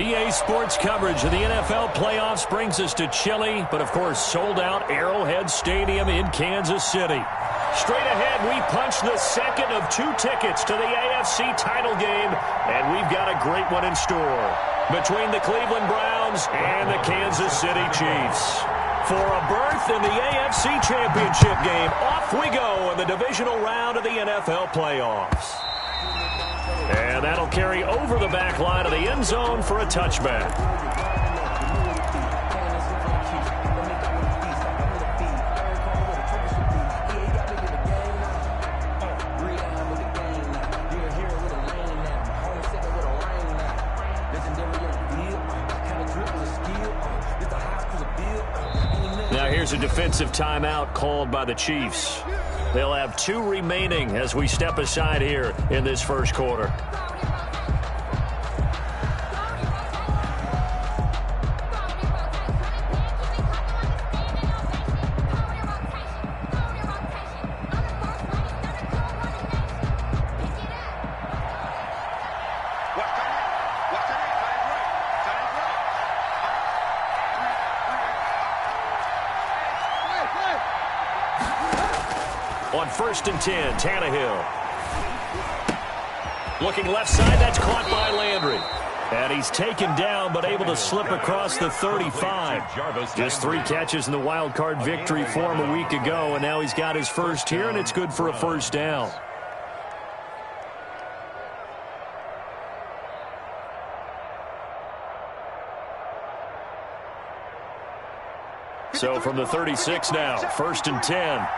EA Sports coverage of the NFL playoffs brings us to chilly, but of course sold-out Arrowhead Stadium in Kansas City. Straight ahead, we punch the second of 2 tickets to the AFC title game, and we've got a great one in store between the Cleveland Browns and the Kansas City Chiefs. For a berth in the AFC Championship game, off we go in the divisional round of the NFL playoffs. And that'll carry over the back line of the end zone for a touchback. Now here's a defensive timeout called by the Chiefs. They'll have 2 remaining as we step aside here in this first quarter. On 1st and 10, Tannehill. Looking left side, that's caught by Landry. And he's taken down, but able to slip across the 35. Just 3 catches in the wild card victory for him a week ago, and now he's got his first here, and it's good for a first down. So from the 36 now, 1st and 10.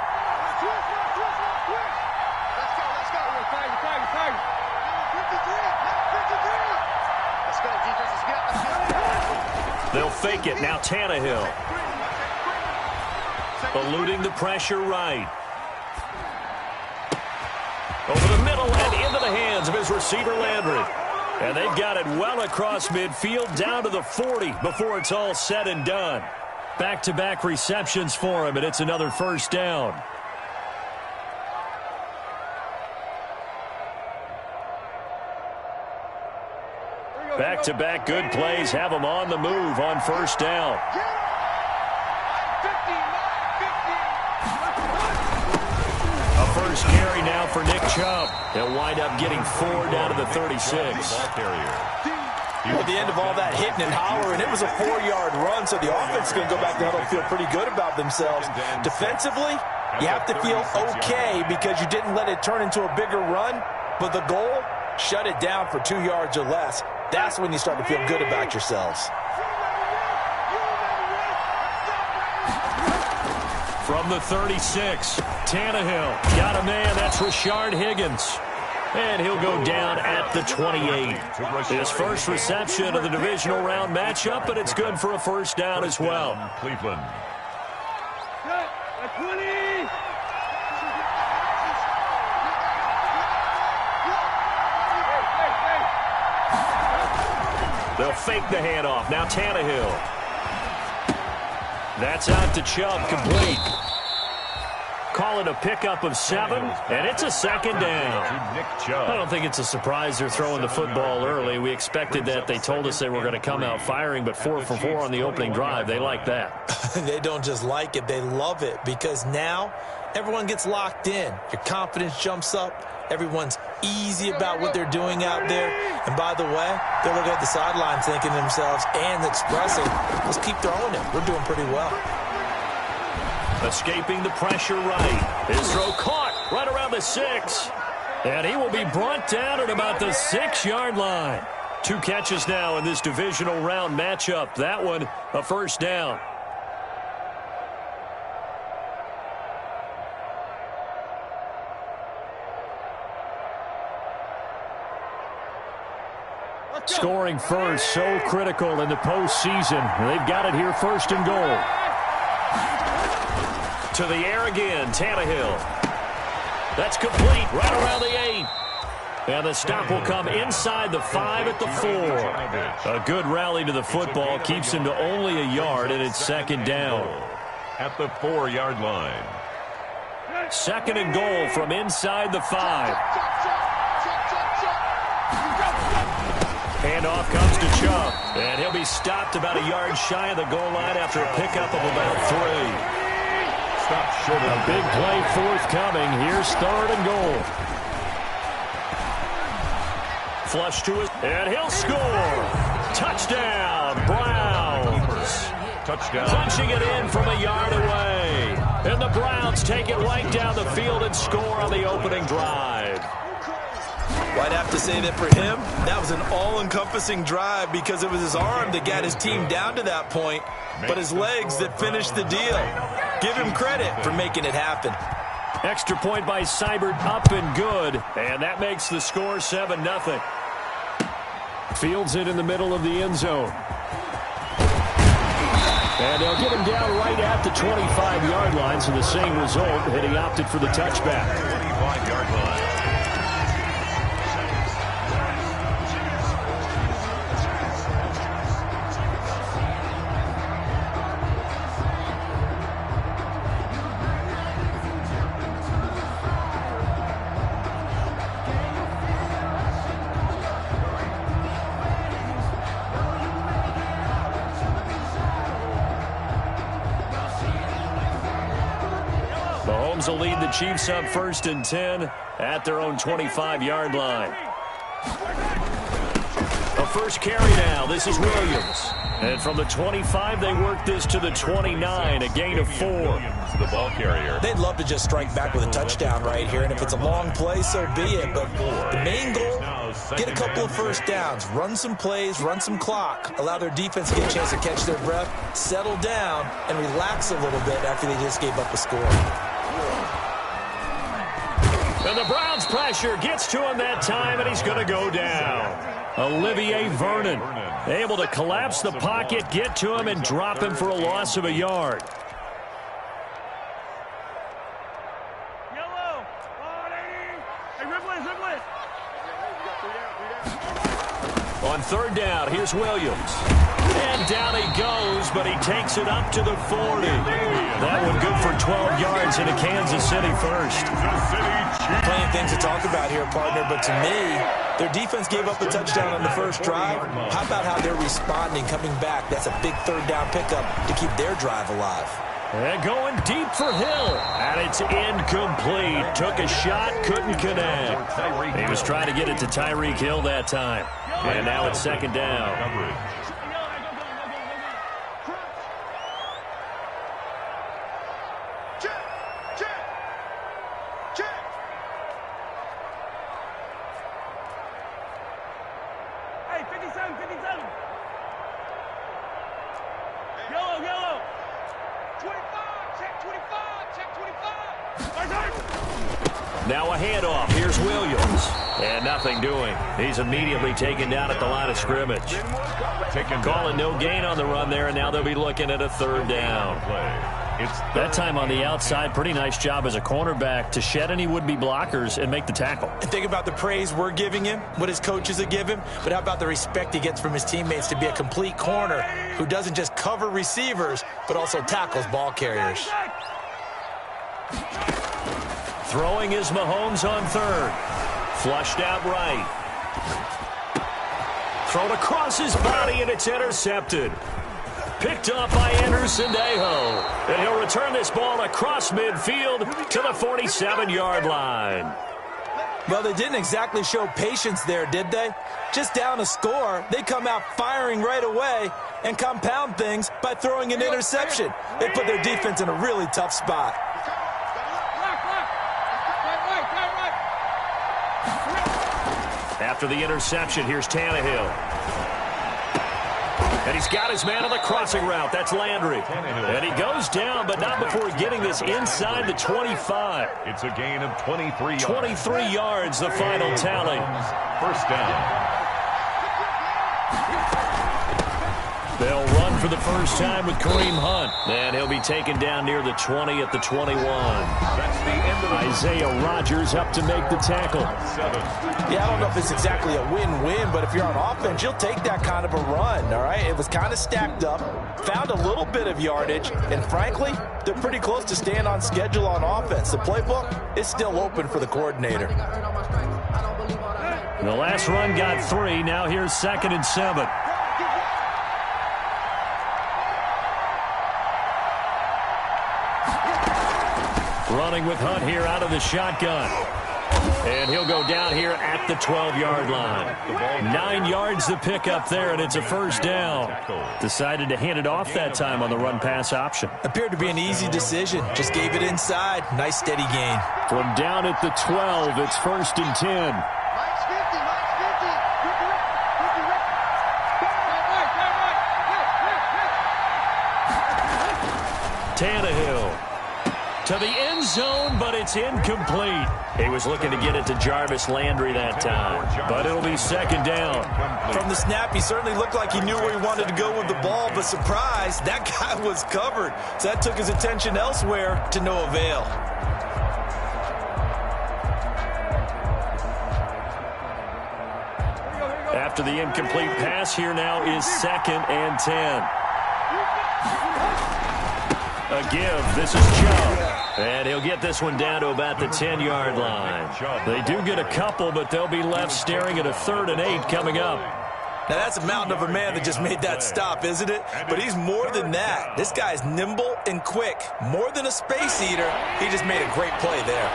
They'll fake it. Now Tannehill. Eluding the pressure right. Over the middle and into the hands of his receiver Landry. And they've got it well across midfield down to the 40 before it's all said and done. Back-to-back receptions for him, and it's another first down. Back-to-back good plays have him on the move on first down. A first carry now for Nick Chubb. He'll wind up getting 4 down to the 36. At the end of all that hitting and hollering, it was a 4-yard run, so the offense is going to go back to huddle and feel pretty good about themselves. Defensively, you have to feel okay because you didn't let it turn into a bigger run, but the goal, shut it down for 2 yards or less. That's when you start to feel good about yourselves. From the 36, Tannehill got a man. That's Rashard Higgins. And he'll go down at the 28. His first reception of the divisional round matchup, but it's good for a first down as well. Cleveland. They'll fake the handoff. Now Tannehill. That's out to Chubb, complete. Call it a pickup of 7, and it's a second down. I don't think it's a surprise they're throwing the football early. We expected that. They told us they were going to come out firing, but 4 for 4 on the opening drive. They like that. They don't just like it, they love it, because now everyone gets locked in. Your confidence jumps up. Everyone's easy about what they're doing out there. And by the way, they're looking at the sidelines thinking to themselves and expressing, let's keep throwing it. We're doing pretty well. Escaping the pressure right. His throw caught right around the 6. And he will be brought down at about the 6-yard line. 2 catches now in this divisional round matchup. That one, a first down. Scoring first, so critical in the postseason. They've got it here, 1st and goal. To the air again, Tannehill. That's complete, right around the 8. And the stop will come inside the 5 at the 4. A good rally to the football keeps him to only a yard, and it's second down. At the 4-yard line. 2nd and goal from inside the 5. Handoff comes to Chubb. And he'll be stopped about a yard shy of the goal line after a pickup of about 3. Stop short of a big play forthcoming. Here's 3rd and goal. Flush to it, and he'll score. Touchdown, Browns. touchdown. Punching it in from a yard away. And the Browns take it right down the field and score on the opening drive. Well, I'd have to say that for him, that was an all-encompassing drive because it was his arm that got his team down to that point, but his legs that finished the deal. Give him credit for making it happen. Extra point by Seibert, up and good, and that makes the score 7-0. Fields it in the middle of the end zone. And they'll get him down right at the 25-yard line, so the same result, and he opted for the touchback. 25-yard line. Mahomes will lead the Chiefs up 1st and 10 at their own 25-yard line. A first carry now. This is Williams. And from the 25, they work this to the 29, a gain of 4. Williams, the ball carrier. They'd love to just strike back with a touchdown right here, and if it's a long play, so be it. But the main goal, get a couple of first downs, run some plays, run some clock, allow their defense to get a chance to catch their breath, settle down, and relax a little bit after they just gave up a score. And the Browns pressure gets to him that time, and he's going to go down. Olivier Vernon able to collapse the pocket, get to him, and drop him for a loss of a yard. Yellow. Hey, Riblet. On 3rd down, here's Williams. And down he goes, but he takes it up to the 40. That one good for 12 yards into Kansas City first. Plenty of things to talk about here, partner, but to me, their defense gave up a touchdown on the first drive. How about how they're responding, coming back? That's a big 3rd down pickup to keep their drive alive. And going deep for Hill. And it's incomplete. Took a shot, couldn't connect. He was trying to get it to Tyreek Hill that time. And now it's 2nd down. Yellow. 25, check 25. Now a handoff. Here's Williams. And nothing doing. He's immediately taken down at the line of scrimmage. Calling no gain on the run there, and now they'll be looking at a 3rd down. That time on the outside, pretty nice job as a cornerback to shed any would-be blockers and make the tackle. And think about the praise we're giving him, what his coaches have given him, but how about the respect he gets from his teammates to be a complete corner who doesn't just cover receivers, but also tackles ball carriers. Throwing is Mahomes on 3rd. Flushed out right. Thrown across his body, and it's intercepted. Picked up by Anderson-Dejo. And he'll return this ball across midfield to the 47-yard line. Well, they didn't exactly show patience there, did they? Just down a score, they come out firing right away and compound things by throwing an interception. They put their defense in a really tough spot. After the interception, here's Tannehill. And he's got his man on the crossing route. That's Landry. And he goes down, but not before getting this inside the 25. It's a gain of 23 yards. 23 yards, the final tally. 1st down. They'll run for the first time with Kareem Hunt. And he'll be taken down near the 20 at the 21. That's the end of the Isaiah Rodgers up to make the tackle. 7. Yeah, I don't know if it's exactly a win-win, but if you're on offense, you'll take that kind of a run, all right? It was kind of stacked up, found a little bit of yardage, and frankly, they're pretty close to staying on schedule on offense. The playbook is still open for the coordinator. The last run got 3. Now here's 2nd and 7. Running with Hunt here out of the shotgun. And he'll go down here at the 12-yard line. 9 yards to pick up there, and it's a first down. Decided to hand it off that time on the run-pass option. Appeared to be an easy decision. Just gave it inside. Nice, steady gain. From down at the 12, it's 1st and 10. Tannehill to the end zone, but it's incomplete. He was looking to get it to Jarvis Landry that time, but it'll be 2nd down. From the snap, he certainly looked like he knew where he wanted to go with the ball, but surprise, that guy was covered. So that took his attention elsewhere to no avail. After the incomplete pass, here now is 2nd and 10. A give. This is Chubb. And he'll get this one down to about the 10-yard line. They do get a couple, but they'll be left staring at a 3rd and 8 coming up. Now, that's a mountain of a man that just made that stop, isn't it? But he's more than that. This guy's nimble and quick. More than a space eater. He just made a great play there.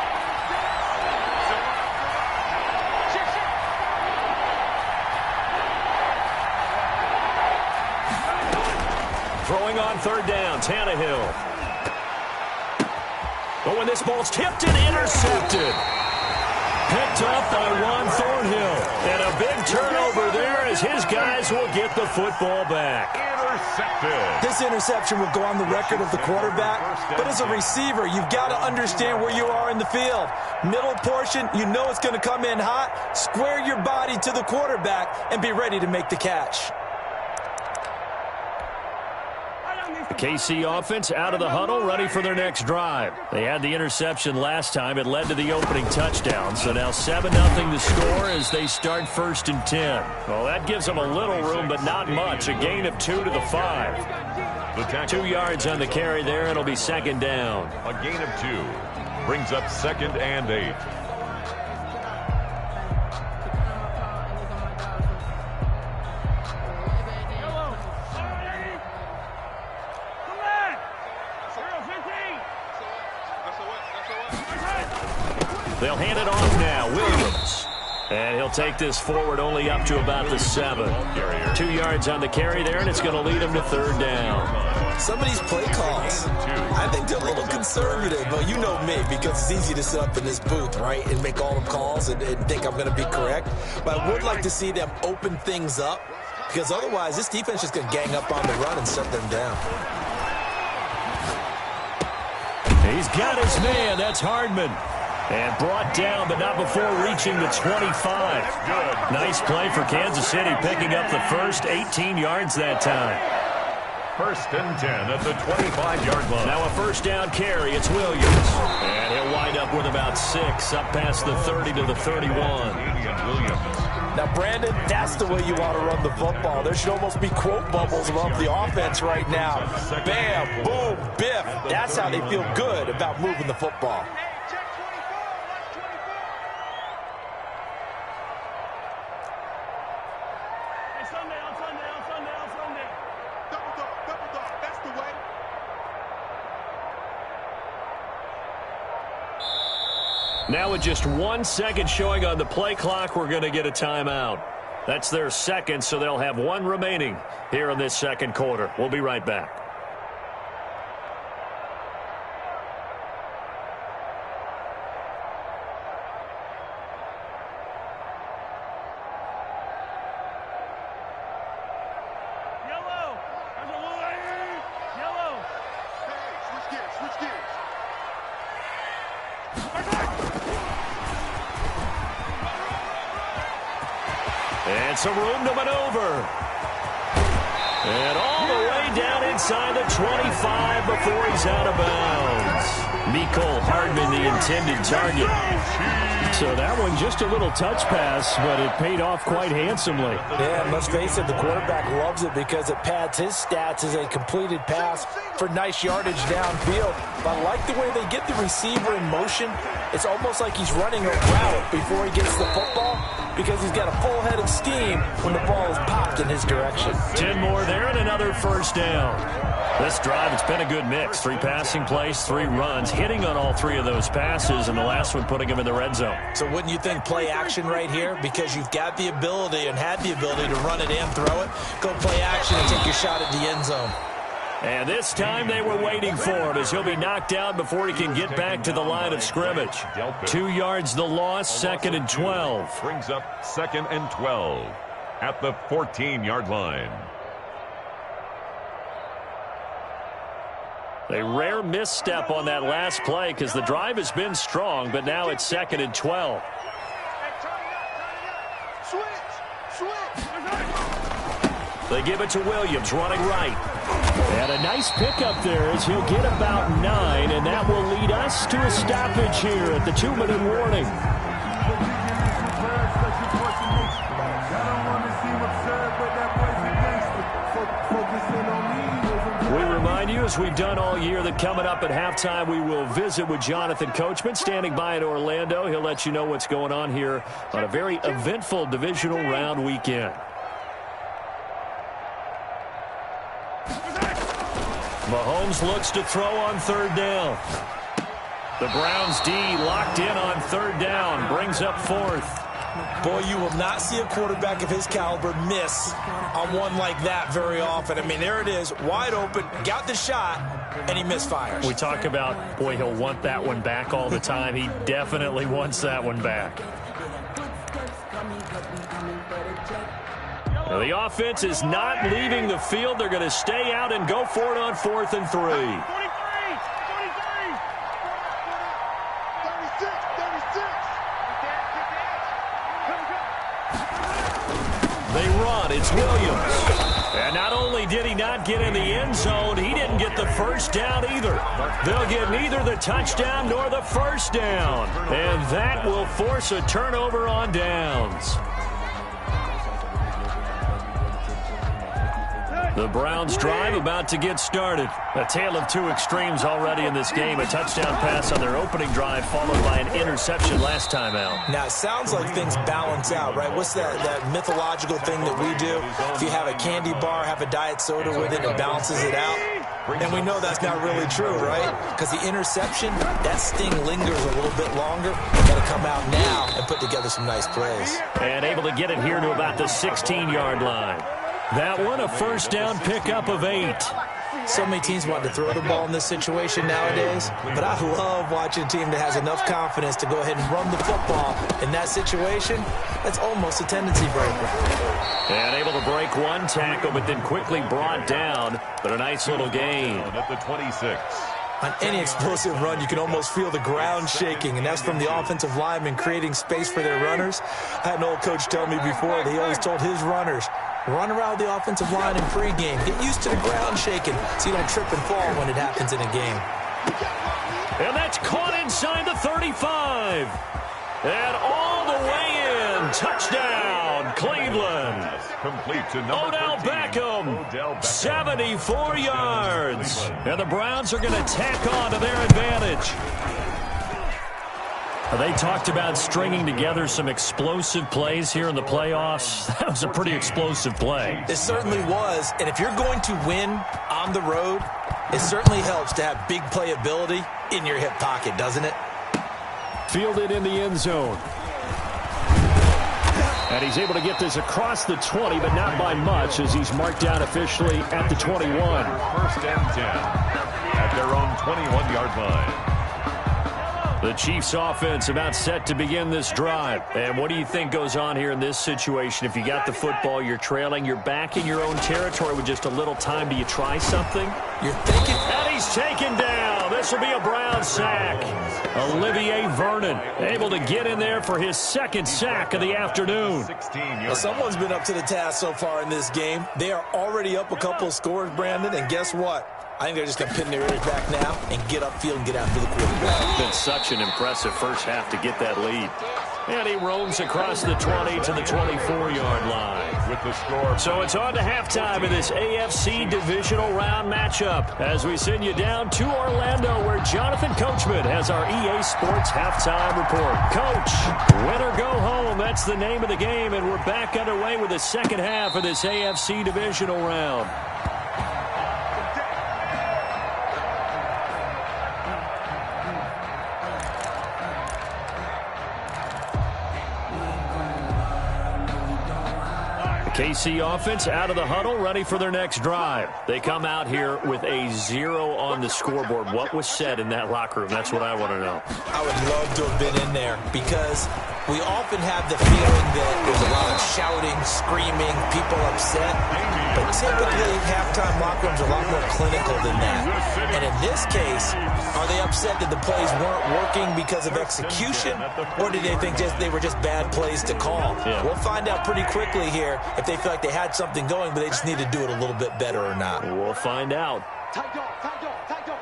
Throwing on 3rd down, Tannehill. But when this ball's tipped and intercepted. Picked up by Juan Thornhill. And a big turnover there as his guys will get the football back. Intercepted. This interception will go on the record of the quarterback. But as a receiver, you've got to understand where you are in the field. Middle portion, you know it's going to come in hot. Square your body to the quarterback and be ready to make the catch. The KC offense out of the huddle, ready for their next drive. They had the interception last time. It led to the opening touchdown. So now 7-0 the score as they start 1st and 10. Well, that gives them a little room, but not much. A gain of 2 to the 5. 2 yards on the carry there. It'll be 2nd down. A gain of 2 brings up 2nd and 8. They'll hand it off now. Williams. And he'll take this forward only up to about the 7. 2 yards on the carry there, and it's going to lead him to 3rd down. Some of these play calls, I think they're a little conservative, but you know me, because it's easy to sit up in this booth, right, and make all the calls and think I'm going to be correct. But I would like to see them open things up, because otherwise this defense is going to gang up on the run and shut them down. He's got his man. That's Hardman. And brought down, but not before reaching the 25. Nice play for Kansas City, picking up the first 18 yards that time. 1st and 10 at the 25-yard line. Now a 1st down carry. It's Williams. And he'll wind up with about 6, up past the 30 to the 31. Now, Brandon, that's the way you want to run the football. There should almost be quote bubbles above the offense right now. Bam, boom, biff. That's how they feel good about moving the football. Now with just 1 second showing on the play clock, we're going to get a timeout. That's their 2nd, so they'll have 1 remaining here in this 2nd quarter. We'll be right back. And some room to maneuver. And all the way down inside the 25 before he's out of bounds. Mecole Hardman, the intended target. So that one just a little touch pass, but it paid off quite handsomely. Yeah, and let's face it, the quarterback loves it because it pads his stats as a completed pass for nice yardage downfield. But I like the way they get the receiver in motion. It's almost like he's running a route before he gets the football. because he's got a full head of steam when the ball is popped in his direction. 10 more there and another first down. This drive, it's been a good mix. 3 passing plays, 3 runs, hitting on all 3 of those passes, and the last one putting him in the red zone. So wouldn't you think play action right here? Because you've got the ability and had the ability to run it and throw it. Go play action and take your shot at the end zone. And this time they were waiting for him as he'll be knocked down before he can get back to the line of scrimmage. 2 yards the loss, 2nd and 12. Brings up 2nd and 12 at the 14-yard line. A rare misstep on that last play because the drive has been strong, but now it's 2nd and 12. They give it to Williams, running right. And a nice pickup there as he'll get about 9, and that will lead us to a stoppage here at the 2-minute warning. We remind you, as we've done all year, that coming up at halftime, we will visit with Jonathan Coachman, standing by in Orlando. He'll let you know what's going on here on a very eventful divisional round weekend. Mahomes looks to throw on 3rd down. The Browns D locked in on 3rd down, brings up 4th. Boy, you will not see a quarterback of his caliber miss on one like that very often. I mean, there it is, wide open, got the shot, and he misfires. We talk about, boy, he'll want that one back all the time. He definitely wants that one back. Now, the offense is not leaving the field. They're going to stay out and go for it on 4th and 3. 23, 23. They run. It's Williams. And not only did he not get in the end zone, he didn't get the first down either. They'll get neither the touchdown nor the first down. And that will force a turnover on downs. The Browns drive about to get started. A tale of 2 extremes already in this game. A touchdown pass on their opening drive followed by an interception last time out. Now, it sounds like things balance out, right? What's that mythological thing that we do? If you have a candy bar, have a diet soda with it, it balances it out. And we know that's not really true, right? Because the interception, that sting lingers a little bit longer. You got to come out now and put together some nice plays. And able to get it here to about the 16-yard line. That one, a first down pickup of 8. So many teams want to throw the ball in this situation nowadays, but I love watching a team that has enough confidence to go ahead and run the football. In that situation, that's almost a tendency breaker. And able to break one tackle, but then quickly brought down, but a nice little gain. At the 26. On any explosive run, you can almost feel the ground shaking, and that's from the offensive linemen creating space for their runners. I had an old coach tell me before that he always told his runners, run around the offensive line in pregame. Get used to the ground shaking so you don't trip and fall when it happens in a game. And that's caught inside the 35. And all the way in. Touchdown, Cleveland. Complete to number Odell 13. Beckham, 74 yards. And the Browns are going to tack on to their advantage. They talked about stringing together some explosive plays here in the playoffs. That was a pretty explosive play. It certainly was. And if you're going to win on the road, it certainly helps to have big playability in your hip pocket, doesn't it? Fielded in the end zone. And he's able to get this across the 20, but not by much, as he's marked down officially at the 21. 1st and 10 at their own 21-yard line. The Chiefs offense about set to begin this drive. And what do you think goes on here in this situation? If you got the football, you're trailing, you're back in your own territory with just a little time. Do you try something? You're thinking. And he's taken down. This will be a Brown sack. Olivier Vernon able to get in there for his 2nd sack of the afternoon. Well, someone's been up to the task so far in this game. They are already up a couple of scores, Brandon, and guess what? I think they're just going to pin their ears back now and get upfield and get after the quarterback. It's been such an impressive first half to get that lead. And he roams across the 20 to the 24-yard line. With the score. So it's on to halftime in this AFC divisional round matchup as we send you down to Orlando where Jonathan Coachman has our EA Sports halftime report. Coach, win or go home, that's the name of the game, and we're back underway with the second half of this AFC divisional round. KC offense out of the huddle, ready for their next drive. They come out here with a 0 on the scoreboard. What was said in that locker room? That's what I want to know. I would love to have been in there because we often have the feeling that there's a lot of shouting, screaming, people upset. But typically, halftime locker rooms are a lot more clinical than that. And in this case, are they upset that the plays weren't working because of execution? Or do they think they were just bad plays to call? Yeah. We'll find out pretty quickly here if they feel like they had something going, but they just need to do it a little bit better or not. We'll find out. Tight dog, tight dog, tight dog.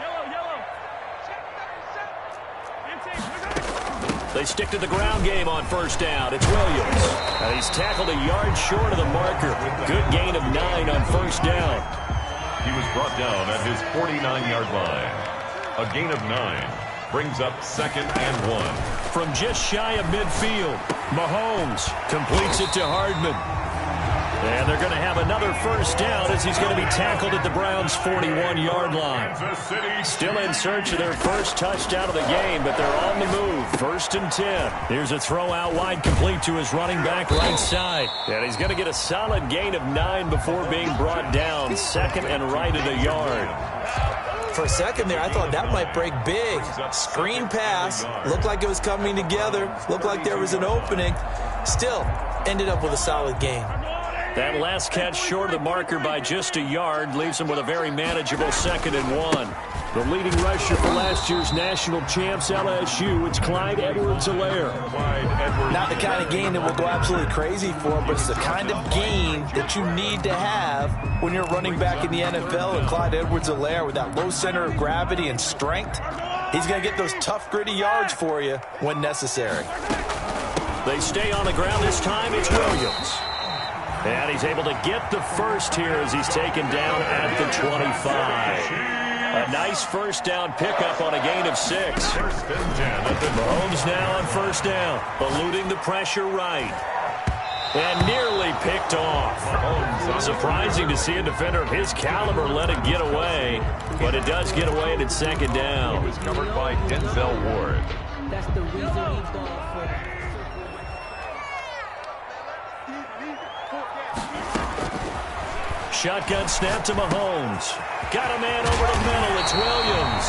Yellow. Check 37. They stick to the ground game on first down. It's Williams. And he's tackled a yard short of the marker. Good gain of 9 on first down. He was brought down at his 49-yard line. A gain of 9 brings up 2nd and 1. From just shy of midfield, Mahomes completes it to Hardman. And they're going to have another first down as he's going to be tackled at the Browns' 41-yard line. Still in search of their first touchdown of the game, but they're on the move. 1st and 10. Here's a throw out wide complete to his running back right side. And he's going to get a solid gain of 9 before being brought down. 2nd and right at a yard. For a second there, I thought that might break big. Screen pass. Looked like it was coming together. Looked like there was an opening. Still, ended up with a solid gain. That last catch short of the marker by just a yard leaves him with a very manageable 2nd and 1. The leading rusher for last year's national champs LSU, it's Clyde Edwards-Helaire. Not the kind of gain that will go absolutely crazy for, but it's the kind of gain that you need to have when you're running back in the NFL. And Clyde Edwards-Helaire, with that low center of gravity and strength, he's going to get those tough, gritty yards for you when necessary. They stay on the ground this time. It's Williams. And he's able to get the first here as he's taken down at the 25. A nice first down pickup on a gain of 6. Mahomes now on first down, eluding the pressure right. And nearly picked off. Surprising to see a defender of his caliber let it get away, but it does get away and it's 2nd down. It was covered by Denzel Ward. That's the reason he's going for. Shotgun snap to Mahomes. Got a man over the middle. It's Williams.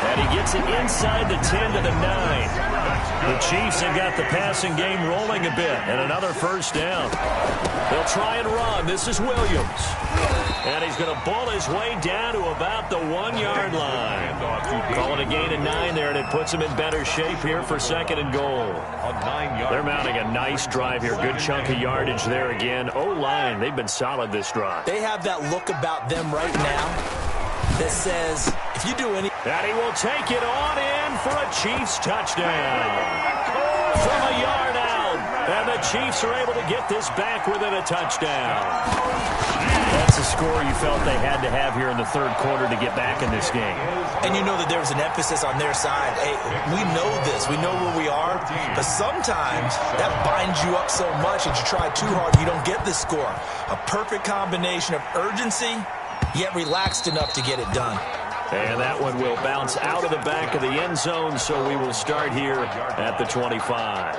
And he gets it inside the 10 to the 9. The Chiefs have got the passing game rolling a bit. And another first down. They'll try and run. This is Williams. And he's going to ball his way down to about the 1-yard line. Call it a gain of 9 there, and it puts him in better shape here for 2nd and goal. They're mounting a nice drive here. Good chunk of yardage there again. O-line, they've been solid this drive. They have that look about them right now that says, if you do any... And he will take it on in for a Chiefs touchdown. From a yard out. And the Chiefs are able to get this back within a touchdown. That's a score you felt they had to have here in the 3rd quarter to get back in this game. And you know that there was an emphasis on their side. Hey, we know this. We know where we are. But sometimes that binds you up so much that you try too hard, you don't get the score. A perfect combination of urgency, yet relaxed enough to get it done. And that one will bounce out of the back of the end zone, so we will start here at the 25.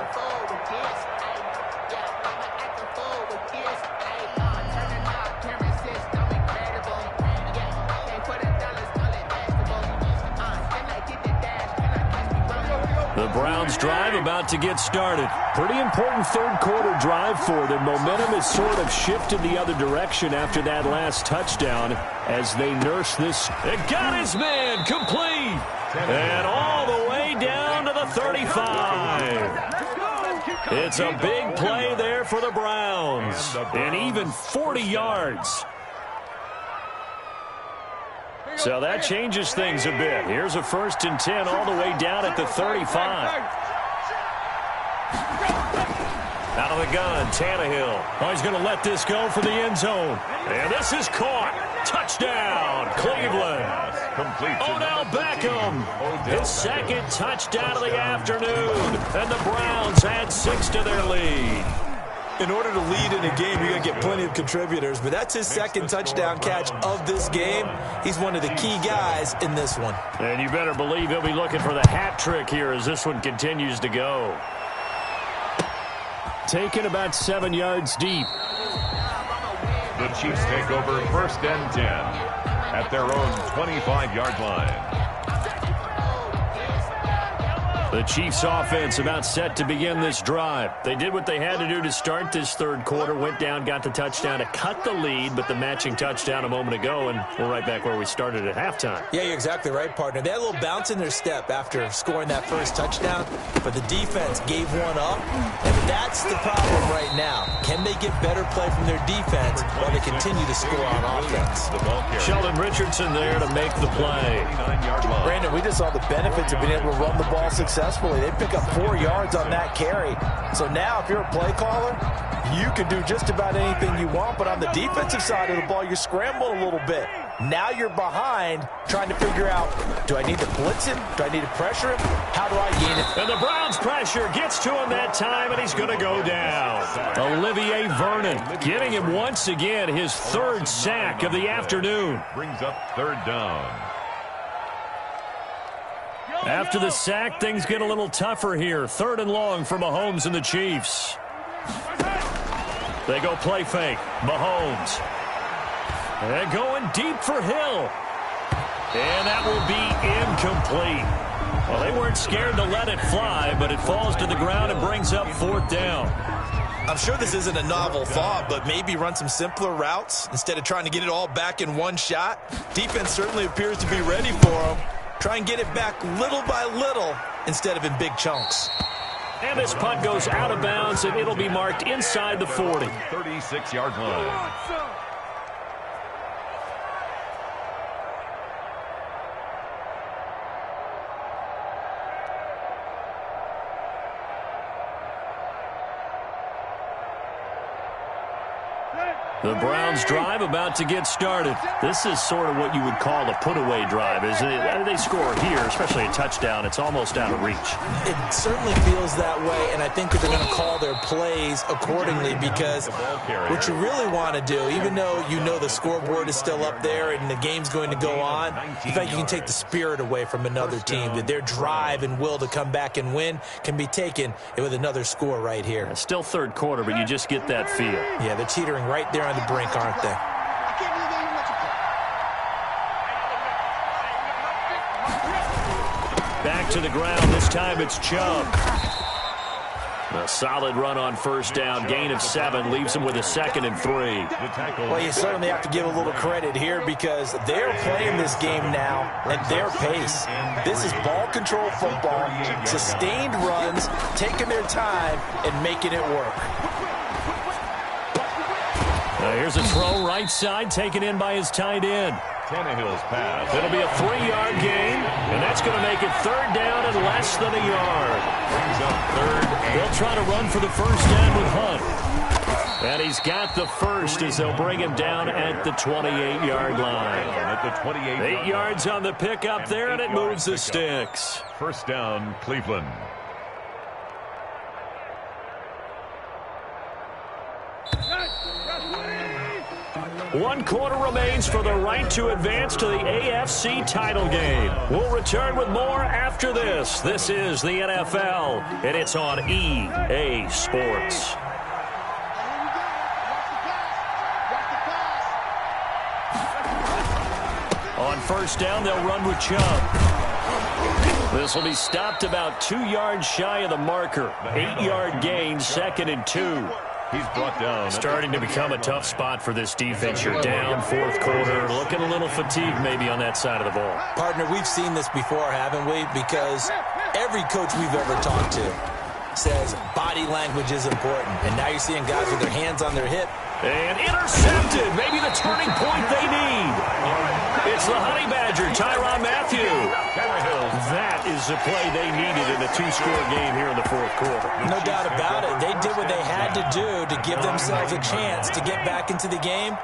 The Browns drive about to get started. Pretty important 3rd quarter drive for them. Momentum has sort of shifted the other direction after that last touchdown as they nurse this. It got his man complete. And all the way down to the 35. It's a big play there for the Browns. And even 40 yards. So that changes things a bit. Here's a 1st and 10 all the way down at the 35. Out of the gun, Tannehill. Oh, he's going to let this go for the end zone. And this is caught. Touchdown, Cleveland. Odell Beckham, his second touchdown of the afternoon. And the Browns add 6 to their lead. In order to lead in a game, you're going to get plenty of contributors, but that's his second touchdown catch of this game. He's one of the key guys in this one. And you better believe he'll be looking for the hat trick here as this one continues to go. Taken about 7 yards deep. The Chiefs take over 1st and 10 at their own 25-yard line. The Chiefs offense about set to begin this drive. They did what they had to do to start this third quarter, went down, got the touchdown to cut the lead, but the matching touchdown a moment ago, and we're right back where we started at halftime. Yeah, you're exactly right, partner. They had a little bounce in their step after scoring that first touchdown, but the defense gave one up, and that's the problem right now. Can they get better play from their defense while they continue to score on offense? Sheldon Richardson there to make the play. Brandon, we just saw the benefits of being able to run the ball successfully. They pick up 4 yards on that carry. So now if you're a play caller, you can do just about anything you want, but on the defensive side of the ball, you scramble a little bit. Now you're behind trying to figure out, do I need to blitz him? Do I need to pressure him? How do I gain it? And the Browns pressure gets to him that time, and he's going to go down. Olivier Vernon getting him once again his 3rd sack of the afternoon. Brings up 3rd down. After the sack, things get a little tougher here. 3rd and long for Mahomes and the Chiefs. They go play fake. Mahomes. And going deep for Hill. And that will be incomplete. Well, they weren't scared to let it fly, but it falls to the ground and brings up 4th down. I'm sure this isn't a novel thought, but maybe run some simpler routes instead of trying to get it all back in one shot. Defense certainly appears to be ready for them. Try and get it back little by little instead of in big chunks. And this punt goes out of bounds, and it'll be marked inside the 40. 36-yard line. The Browns drive about to get started. This is sort of what you would call a put-away drive, isn't it? They score here, especially a touchdown. It's almost out of reach. It certainly feels that way, and I think that they're going to call their plays accordingly because what you really want to do, even though you know the scoreboard is still up there and the game's going to go on, in fact, you can take the spirit away from another team. That their drive and will to come back and win can be taken with another score right here. It's still third quarter, but you just get that feel. Yeah, they're teetering right there on the brink, aren't they? Back to the ground. This time it's Chubb. A solid run on 1st down. Gain of 7 leaves him with a 2nd and 3. Well, you certainly have to give a little credit here because they're playing this game now at their pace. This is ball control football, sustained runs, taking their time and making it work. Here's a throw right side taken in by his tight end. Tannehill's pass. It'll be a 3-yard gain, and that's going to make it 3rd down and less than a yard. Brings up 3rd. They'll try to run for the 1st down with Hunt. And he's got the first as they'll bring him down at the 28-yard line. At the 28. 8 yards on the pickup there, and it moves the sticks. 1st down, Cleveland. One quarter remains for the right to advance to the AFC title game. We'll return with more after this. This is the NFL, and it's on EA Sports. On 1st down, they'll run with Chubb. This will be stopped about 2 yards shy of the marker. 8-yard gain, 2nd and 2. He's brought down. Starting to become a tough spot for this defense. You're down 4th quarter. Looking a little fatigued maybe on that side of the ball. Partner, we've seen this before, haven't we? Because every coach we've ever talked to says body language is important. And now you're seeing guys with their hands on their hip. And intercepted. Maybe the turning point they need. It's the Honey Badger, Tyrann Mathieu. That is the play they needed in a two-score game here in the fourth quarter. No doubt about it. They did what they had to do to give themselves a chance to get back into the game.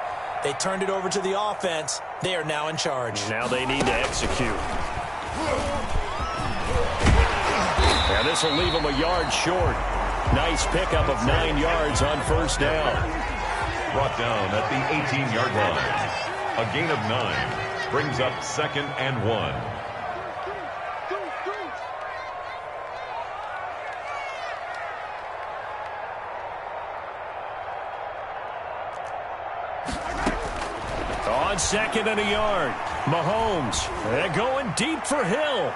They turned it over to the offense. They are now in charge. Now they need to execute. And this will leave them a yard short. Nice pickup of 9 yards on first down. Brought down at the 18-yard line. A gain of 9 brings up 2nd and 1. On 2nd and a yard, Mahomes. They're going deep for Hill.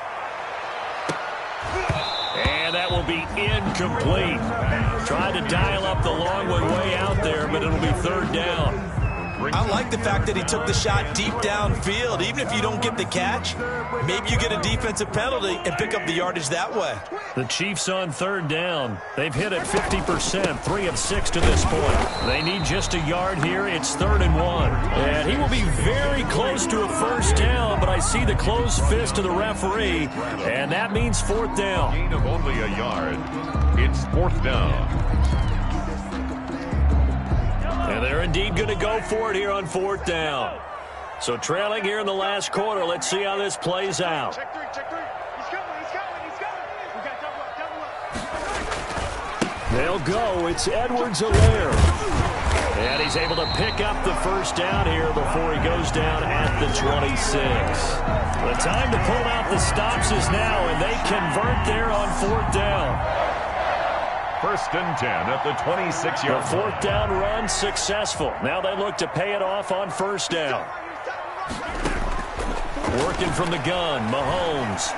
And that will be incomplete. Tried to dial up the long one way out there, but it'll be third down. I like the fact that he took the shot deep downfield. Even if you don't get the catch, maybe you get a defensive penalty and pick up the yardage that way. The Chiefs on third down. They've hit it 50%, 3 of 6 to this point. They need just a yard here. It's 3rd and 1. And he will be very close to a first down, but I see the closed fist of the referee, and that means 4th down. Gain of only a yard. It's 4th down. And they're indeed going to go for it here on 4th down. So trailing here in the last quarter. Let's see how this plays out. Check 3, check 3. He's coming, he's coming, he's coming. We got double up. They'll go. It's Edwards-Helaire. And he's able to pick up the first down here before he goes down at the 26. The time to pull out the stops is now, and they convert there on 4th down. 1st and 10 at the 26-yard The 4th down run successful. Now they look to pay it off on first down. Working from the gun, Mahomes.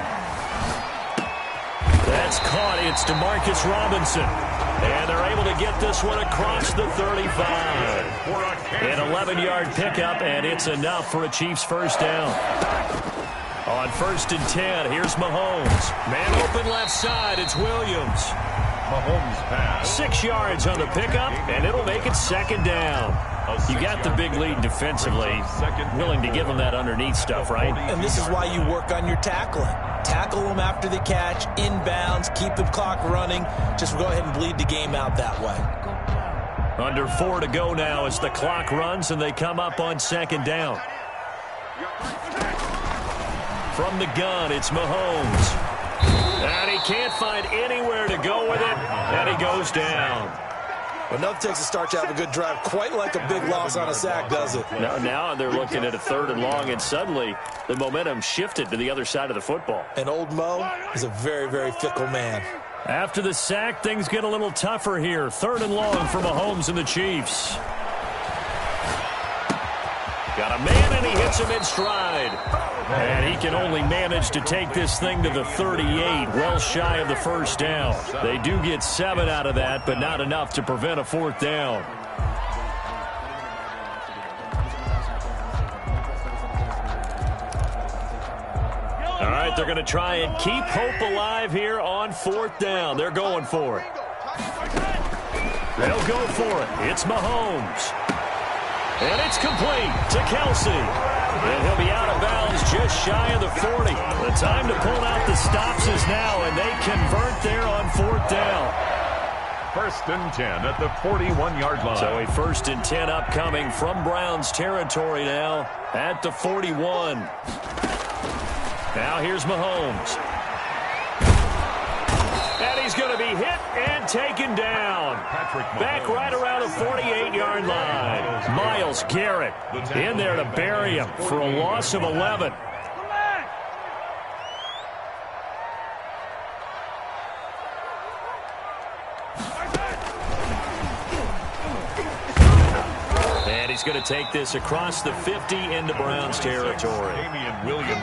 That's caught. It's DeMarcus Robinson. And they're able to get this one across the 35. An 11-yard pickup, and it's enough for a Chiefs first down. On 1st and 10, here's Mahomes. Man open left side, it's Williams. Mahomes pass. 6 yards on the pickup, and it'll make it 2nd down. You got the big lead defensively. Willing to give them that underneath stuff, right? And this is why you work on your tackling. Tackle them after the catch, inbounds, keep the clock running. Just go ahead and bleed the game out that way. Under 4 to go now as the clock runs, and they come up on 2nd down. From the gun, it's Mahomes. And he can't find anywhere to go with it, and he goes down. Well, nothing takes a start to have a good drive quite like a big loss on a sack, does it? Now they're looking at a 3rd and long, and suddenly the momentum shifted to the other side of the football. And old Mo is a very, very fickle man. After the sack, things get a little tougher here. 3rd and long for Mahomes and the Chiefs. Got a man, and he hits him in stride. And he can only manage to take this thing to the 38, well shy of the first down. They do get 7 out of that, but not enough to prevent a 4th down. All right, they're going to try and keep hope alive here on 4th down. They're going for it. They'll go for it. It's Mahomes. And it's complete to Kelsey. And he'll be out of bounds just shy of the 40. The time to pull out the stops is now, and they convert there on 4th down. 1st and 10 at the 41-yard line. So a 1st and 10 upcoming from Browns territory now at the 41. Now here's Mahomes. And he's going to be hit and taken down. Back right around the 48-yard line. Myles Garrett in there to bury him for a loss of 11. And he's going to take this across the 50 into Browns territory.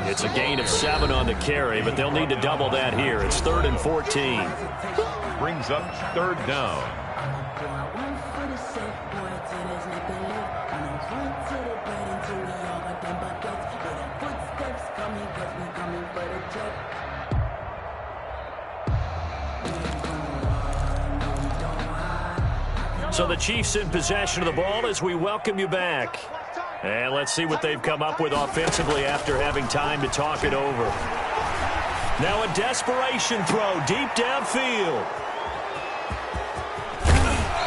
It's a gain of 7 on the carry, but they'll need to double that here. It's 3rd and 14. Brings up 3rd down. So the Chiefs in possession of the ball as we welcome you back. And let's see what they've come up with offensively after having time to talk it over. Now a desperation throw deep downfield.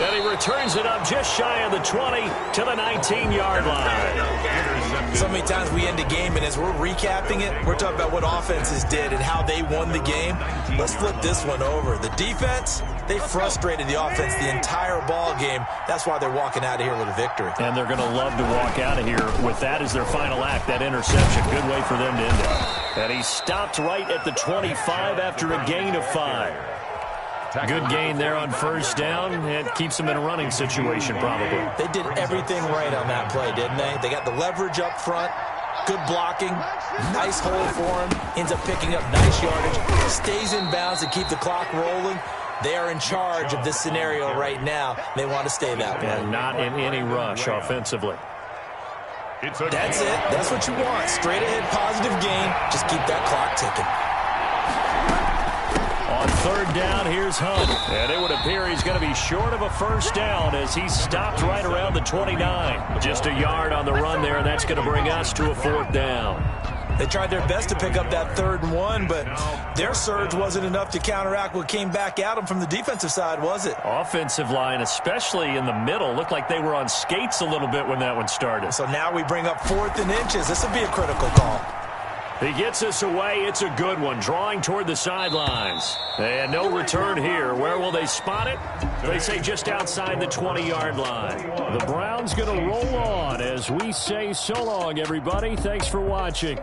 And he returns it up just shy of the 20 to the 19-yard line. So many times we end a game, and as we're recapping it, we're talking about what offenses did and how they won the game. Let's flip this one over. The defense, they frustrated the offense the entire ball game. That's why they're walking out of here with a victory. And they're going to love to walk out of here with that as their final act, that interception. Good way for them to end it. And he stopped right at the 25 after a gain of 5. Good gain there on first down. It keeps them in a running situation, probably. They did everything right on that play, didn't they? They got the leverage up front, good blocking, nice hole for him, ends up picking up nice yardage, stays in bounds to keep the clock rolling. They are in charge of this scenario right now. They want to stay that way. And not in any rush offensively. That's it. That's what you want. Straight ahead positive gain. Just keep that clock ticking. On third down, here's Hunt. And it would appear he's going to be short of a first down as he stopped right around the 29. Just a yard on the run there, and that's going to bring us to a fourth down. They tried their best to pick up that 3rd and 1, but their surge wasn't enough to counteract what came back at them from the defensive side, was it? Offensive line, especially in the middle, looked like they were on skates a little bit when that one started. So now we bring up 4th and inches. This will be a critical call. He gets us away. It's a good one. Drawing toward the sidelines. And no return here. Where will they spot it? They say just outside the 20-yard line. The Browns going to roll on as we say so long, everybody. Thanks for watching.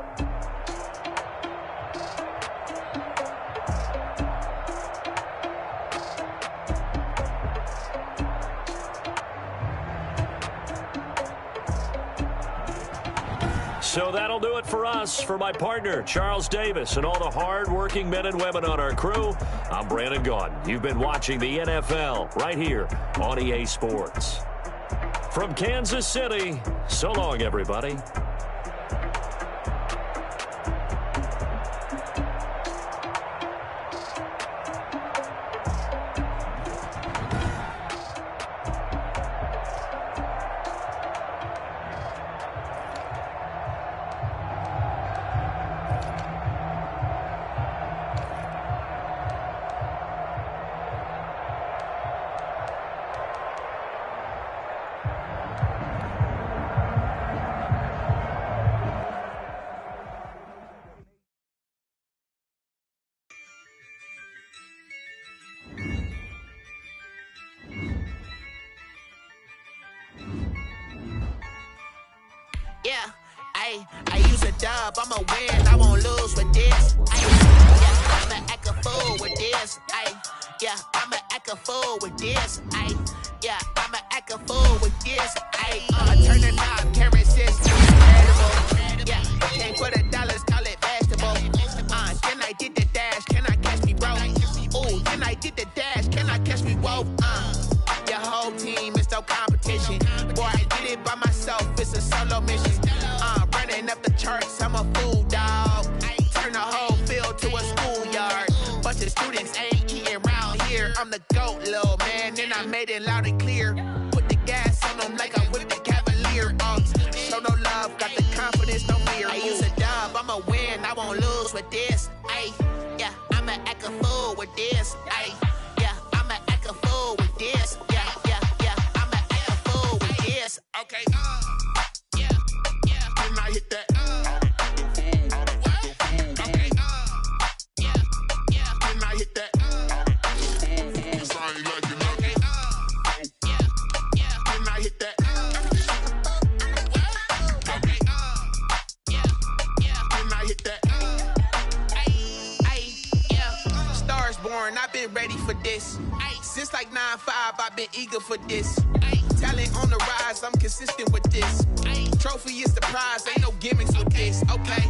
So that'll do it for us. For my partner, Charles Davis, and all the hard-working men and women on our crew, I'm Brandon Gaudin. You've been watching the NFL right here on EA Sports. From Kansas City, so long, everybody. Yeah, I use a dub, I'ma win, I won't lose with this. Yeah, I'ma act a fool with this. Yeah, I'ma act a fool with this. Yeah, I'ma act a fool with this. Turn the knob, camera assist, incredible. Yeah, can't put $1, call it vegetable. Then I did the dash, can I catch me, bro? Ooh, then I did the dash, can I catch me, whoa? Your whole team is no competition. Boy, I did it by myself, it's a solo mission. Running up the charts, I'm a fool, dog. Turn the whole field to a schoolyard. Bunch of students ain't eating round here. I'm the GOAT, little man, and I made it loud and clear. Put the gas on them like I'm with the Cavalier. Show no love, got the confidence, no fear. I use a dub, I'ma win, I won't lose with this. Yeah, I'ma act a fool with this. Yeah, I'ma act a fool with this. Yeah, I'ma act a fool with this. Okay, yeah, can I hit that? Okay, yeah, can I hit that? Okay, yeah, can I hit that? Okay, yeah, can I hit that? Yeah, stars born, I've been ready for this. Since like 9-5, I've been eager for this. Talent on the rise, I'm consistent with this. Trophy is the prize, ain't no gimmicks with this. Okay,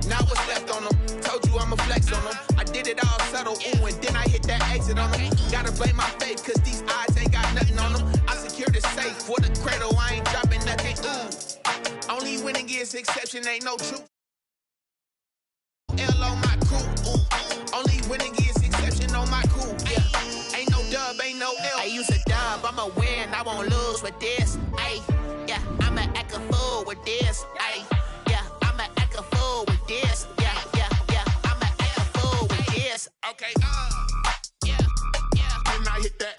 now what's left on them? Told you I'ma flex on them. I did it all subtle, ooh, and then I hit that exit on them. Gotta blame my faith, cause these eyes ain't got nothing on them. I secured the safe for the cradle, I ain't dropping nothing, ooh. Only winning is exception, ain't no truth. L on my crew, ooh. Only winning is exception on my crew, yeah. Ain't no dub, ain't no L. I use a dub, I'ma win, I won't won't lose with this. Ay, yeah, I'ma act a fool with this. Ay, yeah, I'ma act a fool with this. Yeah, yeah, yeah, I'ma act a fool with this. Okay, yeah, yeah, when I hit that.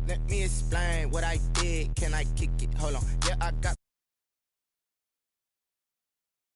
Let me explain what I did. Can I kick it? Hold on. Yeah, I got